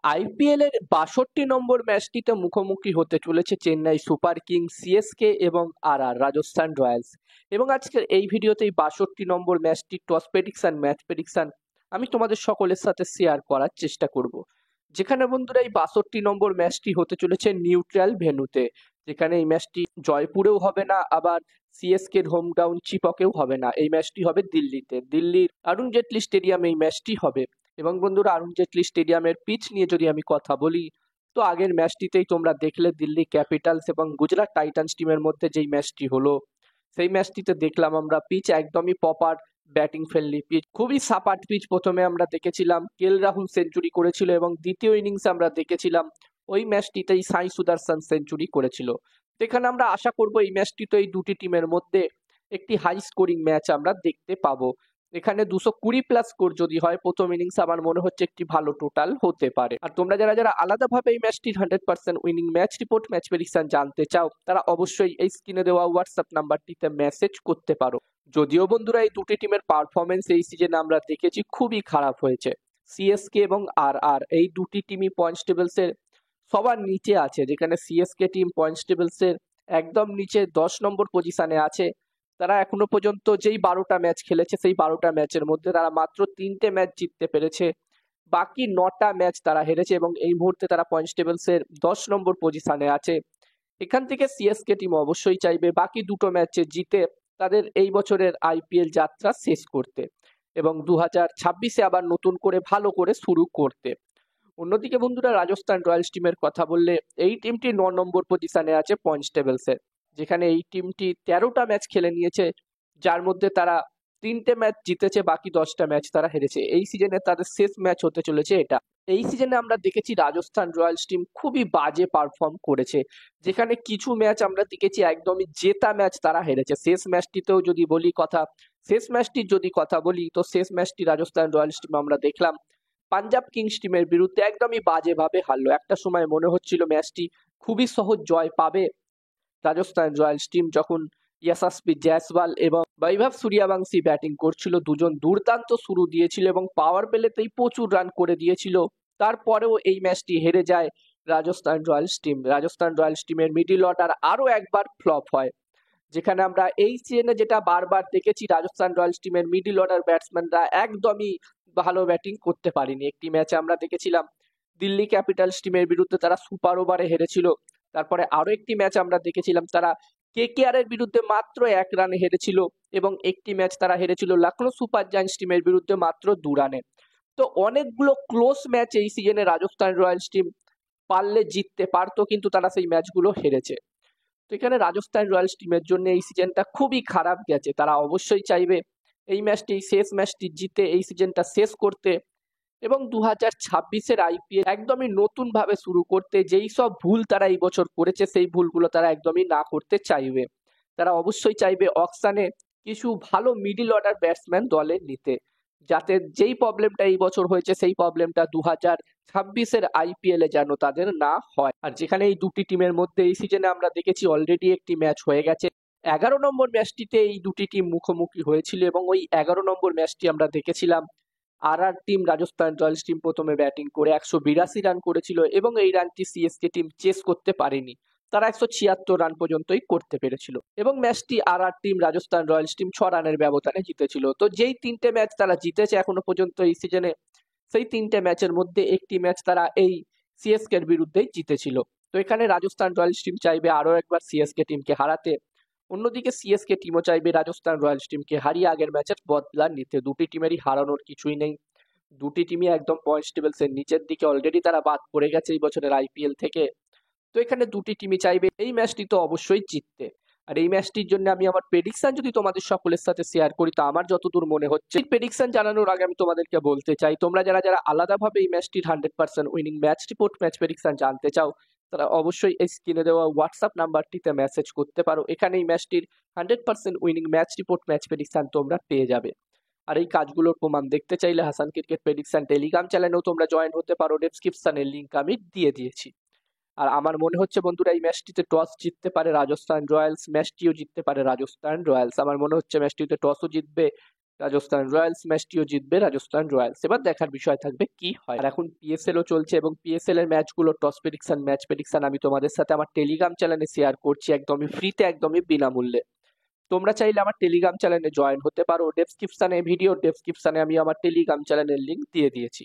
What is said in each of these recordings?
IPL এর ৬২ নম্বর ম্যাচটিতে মুখোমুখি হতে চলেছে চেন্নাই সুপার কিংস, সিএসকে এবং আরআর রাজস্থান রয়্যালস। এবং আজকের এই ভিডিওতে এই ৬২ নম্বর ম্যাচটি টস প্রেডিকশন, ম্যাচ প্রেডিকশন আমি তোমাদের সকলের সাথে শেয়ার করার চেষ্টা করব। যেখানে বন্ধুরা এই ৬২ নম্বর ম্যাচটি হতে চলেছে নিউট্রাল ভেন্যুতে, যেখানে এই ম্যাচটি জয়পুরেও হবে না, আবার সিএসকে হোম গ্রাউন্ড চিপকেও হবে না। এই ম্যাচটি হবে দিল্লিতে, দিল্লির অরুণ জেটলি স্টেডিয়ামে এই ম্যাচটি হবে। এবং বন্ধুরা, অরুণ জেটলি স্টেডিয়ামের পিচ নিয়ে যদি আমি কথা বলি, তো আগের ম্যাচটিতেই তোমরা দেখলে দিল্লি ক্যাপিটালস এবং গুজরাট টাইটান্স টিমের মধ্যে যেই ম্যাচটি হলো, সেই ম্যাচটিতে দেখলাম আমরা পিচ একদমই প্রপার, ব্যাটিং ফ্রেন্ডলি পিচ, খুবই সাপাট পিচ। প্রথমে আমরা দেখেছিলাম কেএল রাহুল সেঞ্চুরি করেছিল এবং দ্বিতীয় ইনিংসে আমরা দেখেছিলাম ওই ম্যাচটিতেই সাই সুদর্শন সেঞ্চুরি করেছিল। এখানে আমরা আশা করব এই ম্যাচটিতে এই দুটি টিমের মধ্যে একটি হাই স্কোরিং ম্যাচ আমরা দেখতে পাবো। এখানে 220+ স্কোর যদি হয় প্রথম ইনিংস, আমার মনে হচ্ছে একটি ভালো টোটাল হতে পারে। আর তোমরা যারা যারা আলাদাভাবে এই ম্যাচটির 100% winning match report, match prediction জানতে চাও, তারা অবশ্যই এই স্ক্রিনে দেওয়া হোয়াটসঅ্যাপ নাম্বারটিতে মেসেজ করতে পারো। যদিও বন্ধুরা এই দুটি টিমের পারফরমেন্স এই সিজনে আমরা দেখেছি খুবই খারাপ হয়েছে। সিএসকে এবং আরআর এই দুটি টিমই পয়েন্টস টেবিলস এর সবার নিচে আছে, যেখানে সিএসকে টিম পয়েন্টস টেবিলস এর একদম নিচে 10 নম্বর পজিশনে আছে। তারা এখনো পর্যন্ত যেই 12টা ম্যাচ খেলেছে, সেই 12টা ম্যাচের মধ্যে তারা মাত্র 3টে ম্যাচ জিততে পেরেছে, বাকি 9টা ম্যাচ তারা হেরেছে এবং এই মুহূর্তে তারা পয়েন্টস টেবিলস এর 10 নম্বর পজিশনে আছে। এখান থেকে সিএসকে টিম অবশ্যই চাইবে বাকি দুটো ম্যাচে জিতে তাদের এই বছরের আইপিএল যাত্রা শেষ করতে এবং 2026-এ আবার নতুন করে ভালো করে শুরু করতে। অন্যদিকে বন্ধুরা, রাজস্থান রয়্যালস টিমের কথা বললে, এই টিমটি 9 নম্বর পজিশনে আছে পয়েন্টস টেবিলসে, যেখানে এই টিমটি 13টা ম্যাচ খেলে নিয়েছে, যার মধ্যে তারা 3টে ম্যাচ জিতেছে, বাকি 10টা ম্যাচ তারা হেরেছে। এই সিজনে তাদের শেষ ম্যাচ হতে চলেছে এটা। এই সিজনে আমরা দেখেছি রাজস্থান রয়্যালস টিম খুবই বাজে পারফর্ম করেছে, যেখানে কিছু ম্যাচ আমরা দেখেছি একদমই জেতা ম্যাচ তারা হেরেছে। শেষ ম্যাচটিতেও যদি বলি কথা, শেষ ম্যাচটির যদি কথা বলি, তো শেষ ম্যাচটি রাজস্থান রয়্যালস টিম আমরা দেখলাম পাঞ্জাব কিংস টিমের বিরুদ্ধে একদমই বাজেভাবে হারলো। একটা সময় মনে হচ্ছিল ম্যাচটি খুবই সহজ জয় পাবে রাজস্থান রয়্যালস টিম, যখন ইয়াশাস্পি জয়সওয়াল এবং বৈভব সূর্যবংশী ব্যাটিং করছিল। দুজন দুর্দান্ত শুরু দিয়েছিল এবং পাওয়ার প্লেতেই প্রচুর রান করে দিয়েছিল। তারপরেও এই ম্যাচটি হেরে যায় Rajasthan Royals team. Rajasthan Royals টিমের মিডল অর্ডার আরো একবার ফ্লপ হয়, যেখানে আমরা এই সিজনে যেটা বারবার দেখেছি, রাজস্থান রয়্যালস টিমের মিডল অর্ডার ব্যাটসম্যানরা একদমই ভালো ব্যাটিং করতে পারেনি। একটি ম্যাচে আমরা দেখেছিলাম দিল্লি ক্যাপিটালস টিমের বিরুদ্ধে তারা সুপার ওভারে হেরেছিল। তারপরে আরো একটি ম্যাচ আমরা দেখেছিলাম তারা কেকেআর এর বিরুদ্ধে মাত্র 1 রানে হেরেছিল এবং একটি ম্যাচ তারা হেরেছিল লখনৌ সুপার জায়ান্টস টিমের বিরুদ্ধে মাত্র 2 রানে। তো অনেকগুলো ক্লোজ ম্যাচ এই সিজনে রাজস্থান রয়্যালস টিম পারলে জিততে পারতো, কিন্তু তারা সেই ম্যাচগুলো হেরেছে। তো এখানে রাজস্থান রয়্যালস টিমের জন্য এই সিজনটা খুবই খারাপ গেছে। তারা অবশ্যই চাইবে এই ম্যাচটি, শেষ ম্যাচটি জিতে এই সিজনটা শেষ করতে এবং 2026-এর আইপিএল একদমই নতুন ভাবে শুরু করতে। যেই সব ভুল তারা এই বছর করেছে, সেই ভুলগুলো তারা একদমই না করতে চাইবে। তারা অবশ্যই চাইবে অকশনে কিছু ভালো মিডল অর্ডার ব্যাটসম্যান দলে নিতে, যাতে যেই প্রবলেমটা এই বছর হয়েছে সেই প্রবলেমটা 2026-এর আইপিএল-এ যেন তাদের না হয়। আর যেখানে এই দুটি টিমের মধ্যে এই সিজনে আমরা দেখেছি অলরেডি একটি ম্যাচ হয়ে গেছে। 11 নম্বর ম্যাচটিতে এই দুটি টিম মুখোমুখি হয়েছিল এবং ওই 11 নম্বর ম্যাচটি আমরা দেখেছিলাম RR team, Rajasthan Royals team প্রথমে ব্যাটিং করে 182 রান করেছিল এবং এই রানটি সিএসকে টিম চেস করতে পারেনি। তারা 176 রান পর্যন্তই করতে পেরেছিল এবং ম্যাচটি RR team Rajasthan Royals team 6 রানের ব্যবধানে জিতেছিল। তো যেই 3টে ম্যাচ তারা জিতেছে এখনো পর্যন্ত এই সিজনে, সেই 3টে ম্যাচের মধ্যে একটি ম্যাচ তারা এই সিএসকে এর বিরুদ্ধেই জিতেছিল। তো এখানে রাজস্থান রয়্যালস টিম চাইবে আরো একবার সিএসকে টিমকে হারাতে। অন্যদিকে সিএসকে টিমও চাইবে রাজস্থান রয়্যালস টিমকে হারিয়ে আগের ম্যাচের বদলা নিতে। দুটি টিমেরই হারানোর কিছুই নেই, দুটি টিমই একদম পয়েন্টস টেবিলস এর নিচের দিকে, অলরেডি তারা বাদ পড়ে গেছে এই বছরের আইপিএল থেকে। তো এখানে দুটি টিমই চাইবে এই ম্যাচটি তো অবশ্যই জিততে। আর এই ম্যাচটির জন্য আমি আমার প্রেডিকশন যদি তোমাদের সকলের সাথে শেয়ার করি, তো আমার যতদূর মনে হচ্ছে, প্রেডিকশন জানানোর আগে আমি তোমাদেরকে বলতে চাই, তোমরা যারা যারা আলাদাভাবে এই ম্যাচটির 100% winning match report, match prediction জানতে চাও, তারা অবশ্যই এই স্ক্রিনে দেওয়া হোয়াটসঅ্যাপ নাম্বারটিতে মেসেজ করতে পারো। এখানে এই ম্যাচটির 100% winning match report, match prediction তোমরা পেয়ে যাবে। আর এই কাজগুলোর প্রমাণ দেখতে চাইলে হাসান ক্রিকেট প্রেডিকশন টেলিগ্রাম চ্যানেলেও তোমরা জয়েন হতে পারো, ডেসক্রিপশনের লিংক আমি দিয়ে দিয়েছি। আর আমার মনে হচ্ছে বন্ধুরা, এই ম্যাচটিতে টস জিততে পারে রাজস্থান রয়্যালস, ম্যাচটিও জিততে পারে রাজস্থান রয়্যালস। আমার মনে হচ্ছে ম্যাচটিতে টসও জিতবে রাজস্থান রয়্যালস ম্যাচটিও জিতবে রাজস্থান রয়্যালস। এবার দেখার বিষয় থাকবে কি হয়। আর এখন পিএসএলও চলছে এবং পিএসএল এর ম্যাচগুলো টস প্রেডিকশন ম্যাচ প্রেডিকশন আমি তোমাদের সাথে আমার টেলিগ্রাম চ্যানেলে শেয়ার করছি একদমই ফ্রিতে, একদমই বিনামূল্যে। তোমরা চাইলে আমার টেলিগ্রাম চ্যানেলে জয়েন হতে পারো। ডেসক্রিপশনে আমি আমার টেলিগ্রাম চ্যানেলের লিংক দিয়ে দিয়েছি।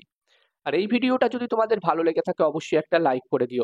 আর এই ভিডিওটা যদি তোমাদের ভালো লেগে থাকে অবশ্যই একটা লাইক করে দিও।